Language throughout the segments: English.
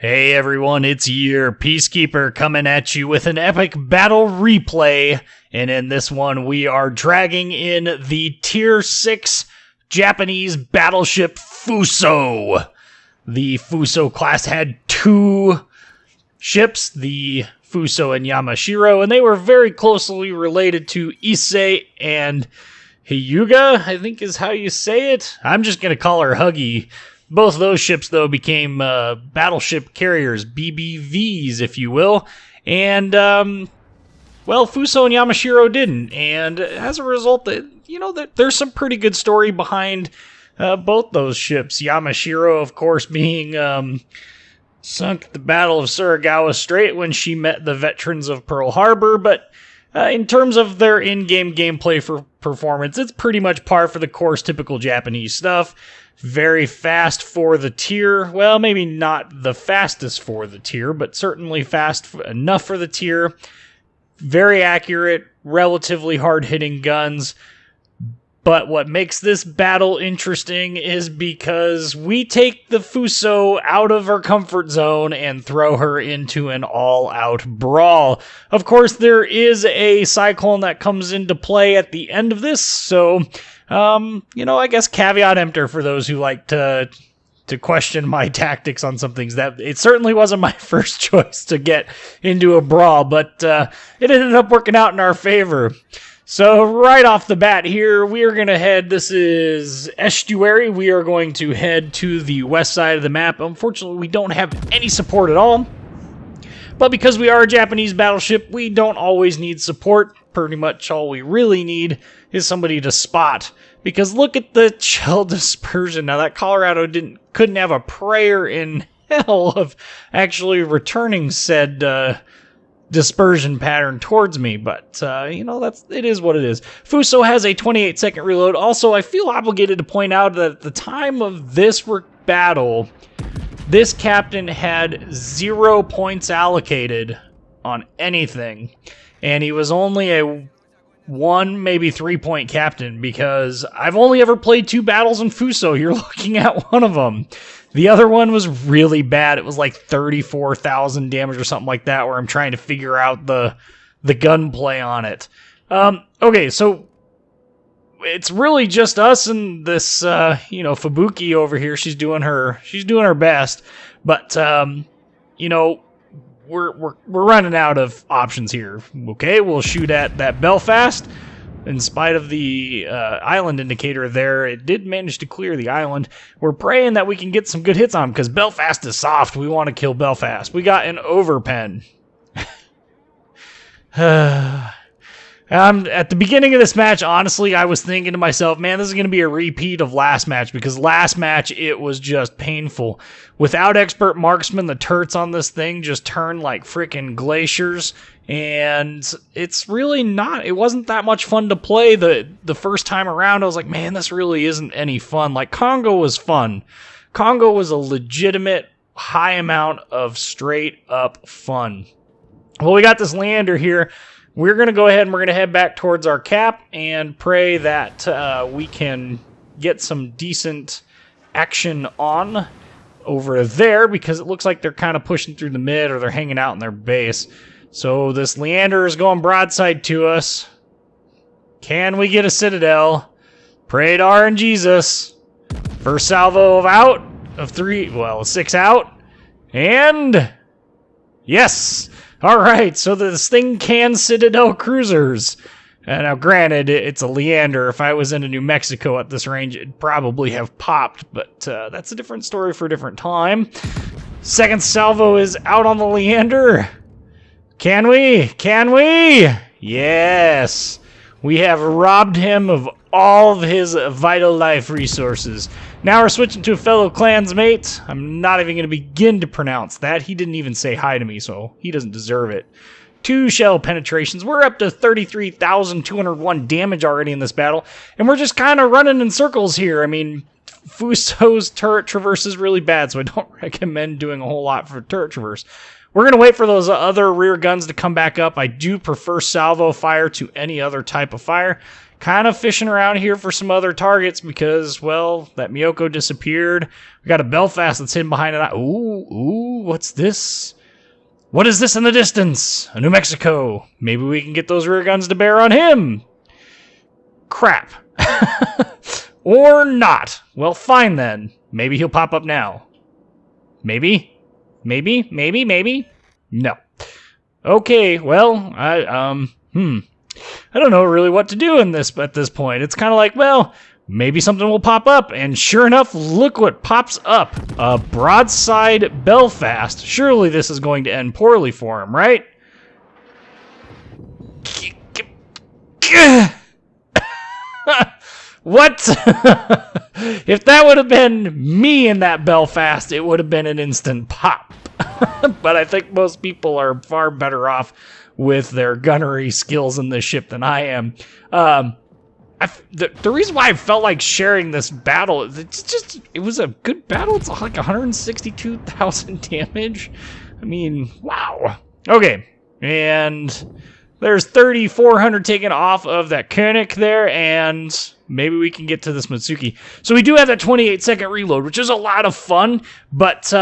Hey everyone, it's your Peacekeeper coming at you with an epic battle replay, and in this one we are dragging in the Tier 6 Japanese Battleship Fusou. The Fuso class had two ships, the Fuso and Yamashiro, and they were very closely related to Issei and Hyuga, I think is how you say it. I'm just going to call her Huggy. Both of those ships, though, became battleship carriers, BBVs, if you will. And, well, Fuso and Yamashiro didn't. And as a result, there's some pretty good story behind both those ships. Yamashiro, of course, being sunk at the Battle of Suragawa Strait when she met the veterans of Pearl Harbor. But in terms of their in-game gameplay for performance, it's pretty much par for the course, typical Japanese stuff. Very fast for the tier. Well, maybe not the fastest for the tier, but certainly fast enough for the tier. Very accurate, relatively hard-hitting guns. But what makes this battle interesting is because we take the Fuso out of her comfort zone and throw her into an all-out brawl. Of course, there is a cyclone that comes into play at the end of this, so I guess caveat emptor for those who like to question my tactics on some things. That it certainly wasn't my first choice to get into a brawl, but it ended up working out in our favor. So right off the bat here, we are going to head, this is Estuary, we are going to head to the west side of the map. Unfortunately, we don't have any support at all. But because we are a Japanese battleship, we don't always need support. Pretty much all we really need is somebody to spot. Because look at the shell dispersion. Now that Colorado couldn't have a prayer in hell of actually returning said dispersion pattern towards me, but it is what it is. Fuso has a 28-second reload. Also, I feel obligated to point out that at the time of this battle, this captain had 0 points allocated on anything, and he was only a 1, maybe 3-point captain, because I've only ever played 2 battles in Fuso. You're looking at one of them. The other one was really bad. It was like 34,000 damage or something like that, where I'm trying to figure out the gunplay on it. Okay, so it's really just us and this, Fubuki over here. She's doing her best, but we're running out of options here. Okay, we'll shoot at that Belfast. In spite of the island indicator there, it did manage to clear the island. We're praying that we can get some good hits on him, because Belfast is soft. We want to kill Belfast. We got an overpen. At the beginning of this match, honestly, I was thinking to myself, man, this is going to be a repeat of last match, because last match, it was just painful. Without expert marksman, the turrets on this thing just turned like freaking glaciers, and it's really not, it wasn't that much fun to play the first time around. I was like, man, this really isn't any fun. Like, Congo was fun. Congo was a legitimate high amount of straight up fun. Well, we got this Leander here. We're going to go ahead and we're going to head back towards our cap and pray that we can get some decent action on over there, because it looks like they're kind of pushing through the mid, or they're hanging out in their base. So this Leander is going broadside to us. Can we get a Citadel? Pray to RNGesus. First salvo of 6 out. And yes! Alright, so this thing can Citadel cruisers. Now granted, it's a Leander. If I was in New Mexico at this range, it'd probably have popped, but that's a different story for a different time. Second salvo is out on the Leander. Can we? Can we? Yes. We have robbed him of all of his vital life resources. Now we're switching to a fellow clansmate. I'm not even going to begin to pronounce that. He didn't even say hi to me, so he doesn't deserve it. 2 shell penetrations. We're up to 33,201 damage already in this battle, and we're just kind of running in circles here. I mean, Fuso's turret traverse is really bad, so I don't recommend doing a whole lot for turret traverse. We're going to wait for those other rear guns to come back up. I do prefer salvo fire to any other type of fire. Kind of fishing around here for some other targets because, well, that Miyoko disappeared. We got a Belfast that's hidden behind it. Ooh, what's this? What is this in the distance? A New Mexico. Maybe we can get those rear guns to bear on him. Crap. Or not. Well, fine then. Maybe he'll pop up now. Maybe. No. Okay, well, I don't know really what to do in this at this point. It's kind of like, well, maybe something will pop up, and sure enough, look what pops up. A broadside Belfast. Surely this is going to end poorly for him, right? What? If that would have been me in that Belfast, it would have been an instant pop. But I think most people are far better off with their gunnery skills in this ship than I am. The reason why I felt like sharing this battle, it was a good battle. It's like 162,000 damage. I mean, wow. Okay, and there's 3,400 taken off of that Koenig there, and maybe we can get to this Mitsuki. So we do have that 28-second reload, which is a lot of fun, but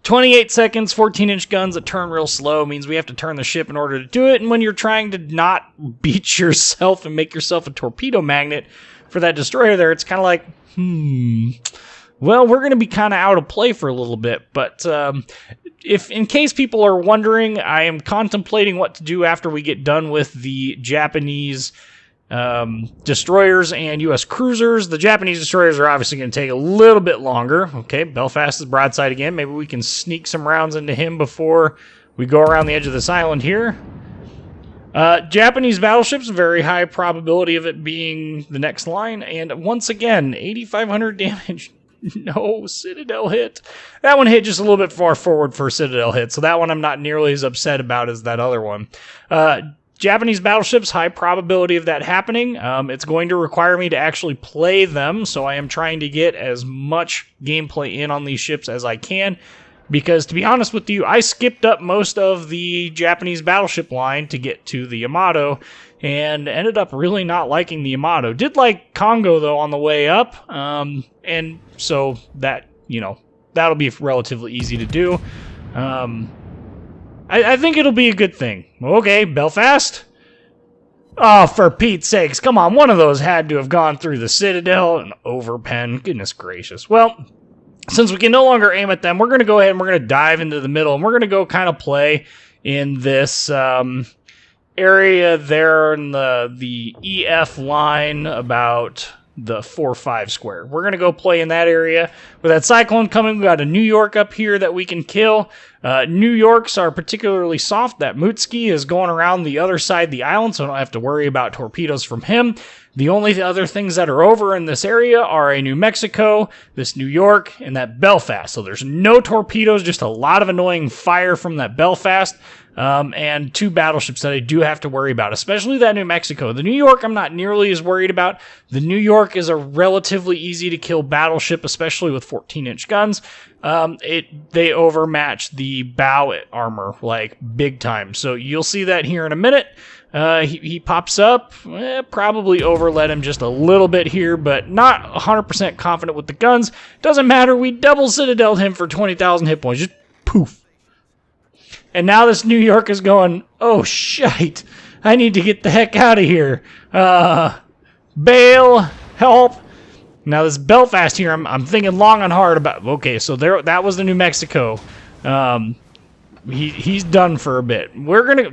28 seconds, 14-inch guns that turn real slow means we have to turn the ship in order to do it, and when you're trying to not beat yourself and make yourself a torpedo magnet for that destroyer there, it's kind of like, well, we're going to be kind of out of play for a little bit, but if in case people are wondering, I am contemplating what to do after we get done with the Japanese destroyers and U.S. cruisers. The Japanese destroyers are obviously going to take a little bit longer. Okay, Belfast is broadside again. Maybe we can sneak some rounds into him before we go around the edge of this island here. Japanese battleships, very high probability of it being the next line. And once again, 8,500 damage. No Citadel hit. That one hit just a little bit far forward for a Citadel hit, so that one I'm not nearly as upset about as that other one. Japanese battleships, high probability of that happening. It's going to require me to actually play them, so I am trying to get as much gameplay in on these ships as I can, because to be honest with you, I skipped up most of the Japanese battleship line to get to the Yamato, and ended up really not liking the Yamato. Did like Congo, though, on the way up, and so that, that'll be relatively easy to do. I think it'll be a good thing. Okay, Belfast? Oh, for Pete's sakes, come on, one of those had to have gone through the Citadel and overpen. Goodness gracious. Well, since we can no longer aim at them, we're going to go ahead and we're going to dive into the middle, and we're going to go kind of play in this area there in the EF line about the 4-5 square. We're going to go play in that area. With that Cyclone coming, we got a New York up here that we can kill. New Yorks are particularly soft. That Mutsuki is going around the other side of the island, so I don't have to worry about torpedoes from him. The only other things that are over in this area are a New Mexico, this New York, and that Belfast. So there's no torpedoes, just a lot of annoying fire from that Belfast. And 2 battleships that I do have to worry about, especially that New Mexico. The New York I'm not nearly as worried about. The New York is a relatively easy to kill battleship, especially with 14-inch guns. They overmatch the bow armor, like, big time. So you'll see that here in a minute. He pops up, probably overlet him just a little bit here, but not 100% confident with the guns. Doesn't matter, we double Citadel'd him for 20,000 hit points. Just poof. And now this New York is going, oh, shite. I need to get the heck out of here. Bail, help. Now this Belfast here, I'm thinking long and hard about. Okay, so that was the New Mexico. He's done for a bit.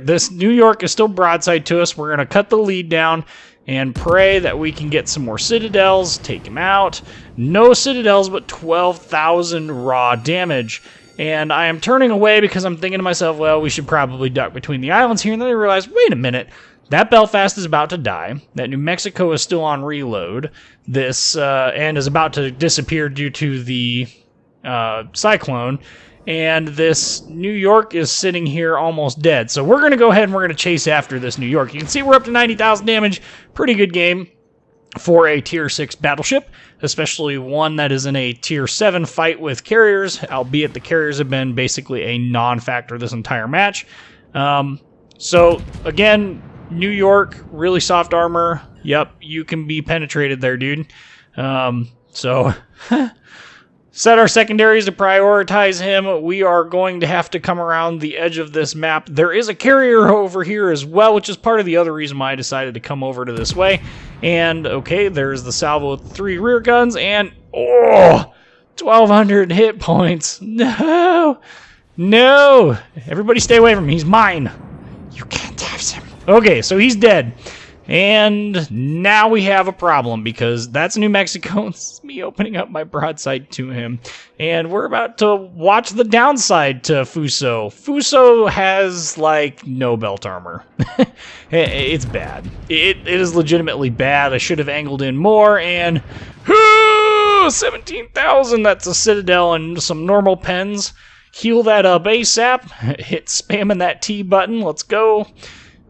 This New York is still broadside to us. We're gonna cut the lead down and pray that we can get some more Citadels, take him out. No Citadels, but 12,000 raw damage. And I am turning away because I'm thinking to myself, well, we should probably duck between the islands here. And then I realize, wait a minute, that Belfast is about to die. That New Mexico is still on reload. And is about to disappear due to the cyclone. And this New York is sitting here almost dead. So we're going to go ahead and we're going to chase after this New York. You can see we're up to 90,000 damage. Pretty good game for a Tier 6 battleship, especially one that is in a Tier 7 fight with carriers, albeit the carriers have been basically a non-factor this entire match. So, again, New York, really soft armor. Yep, you can be penetrated there, dude. So Set our secondaries to prioritize him. We are going to have to come around the edge of this map. There is a carrier over here as well, which is part of the other reason why I decided to come over to this way. And, okay, there's the salvo with 3 rear guns, and, 1,200 hit points. No! No! Everybody stay away from him. He's mine. You can't have him. Okay, so he's dead. And now we have a problem because that's New Mexico. It's me opening up my broadside to him. And we're about to watch the downside to Fuso. Fuso has, like, no belt armor. It's bad. It is legitimately bad. I should have angled in more, and 17,000. That's a Citadel and some normal pens. Heal that up ASAP. Hit spamming that T button. Let's go.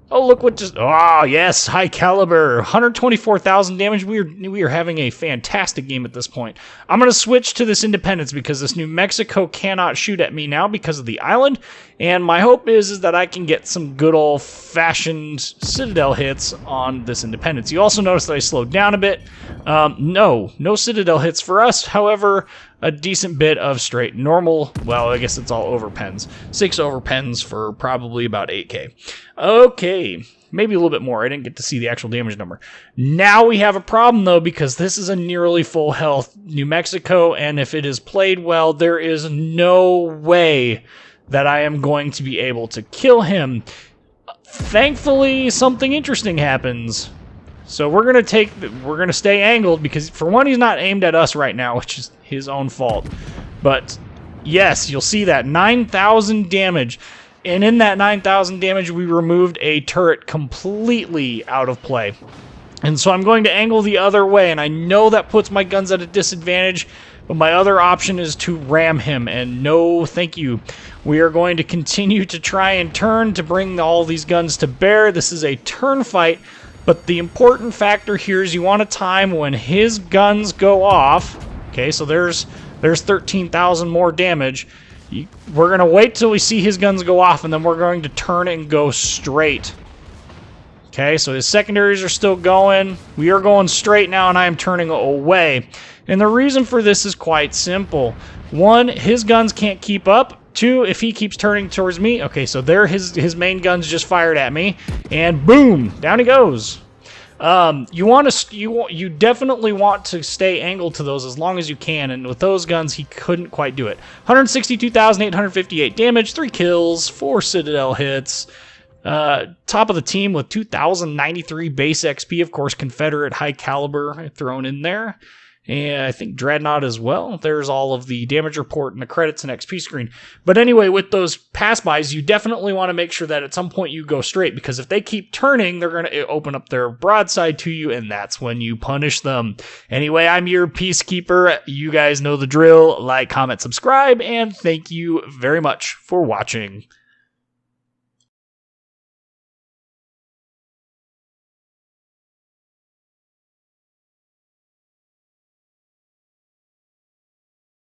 Oh, look what just... Oh, yes, high caliber. 124,000 damage. We are having a fantastic game at this point. I'm going to switch to this Independence because this New Mexico cannot shoot at me now because of the island. And my hope is that I can get some good old-fashioned Citadel hits on this Independence. You also notice that I slowed down a bit. No Citadel hits for us. However, a decent bit of straight normal. Well, I guess it's all overpens. 6 overpens for probably about 8k. Okay, maybe a little bit more. I didn't get to see the actual damage number. Now we have a problem, though, because this is a nearly full health New Mexico, and if it is played well, there is no way that I am going to be able to kill him. Thankfully, something interesting happens. So we're gonna stay angled because, for one, he's not aimed at us right now, which is his own fault. But yes, you'll see that 9,000 damage. And in that 9,000 damage, we removed a turret completely out of play. And so I'm going to angle the other way, and I know that puts my guns at a disadvantage, but my other option is to ram him, and no thank you. We are going to continue to try and turn to bring all these guns to bear. This is a turn fight, but the important factor here is you want a time when his guns go off. Okay, so there's 13,000 more damage. We're going to wait till we see his guns go off, and then we're going to turn and go straight. Okay, so his secondaries are still going. We are going straight now, and I am turning away. And the reason for this is quite simple. 1, his guns can't keep up. 2, if he keeps turning towards me. Okay, so there his main guns just fired at me. And boom, down he goes. You definitely want to stay angled to those as long as you can, and with those guns he couldn't quite do it. 162,858 damage, 3 kills, 4 Citadel hits. Top of the team with 2,093 base XP, of course, Confederate high caliber thrown in there. And I think Dreadnought as well. There's all of the damage report and the credits and XP screen. But anyway, with those pass-bys, you definitely want to make sure that at some point you go straight, because if they keep turning, they're going to open up their broadside to you, and that's when you punish them. Anyway, I'm your Peacekeeper. You guys know the drill. Like, comment, subscribe, and thank you very much for watching.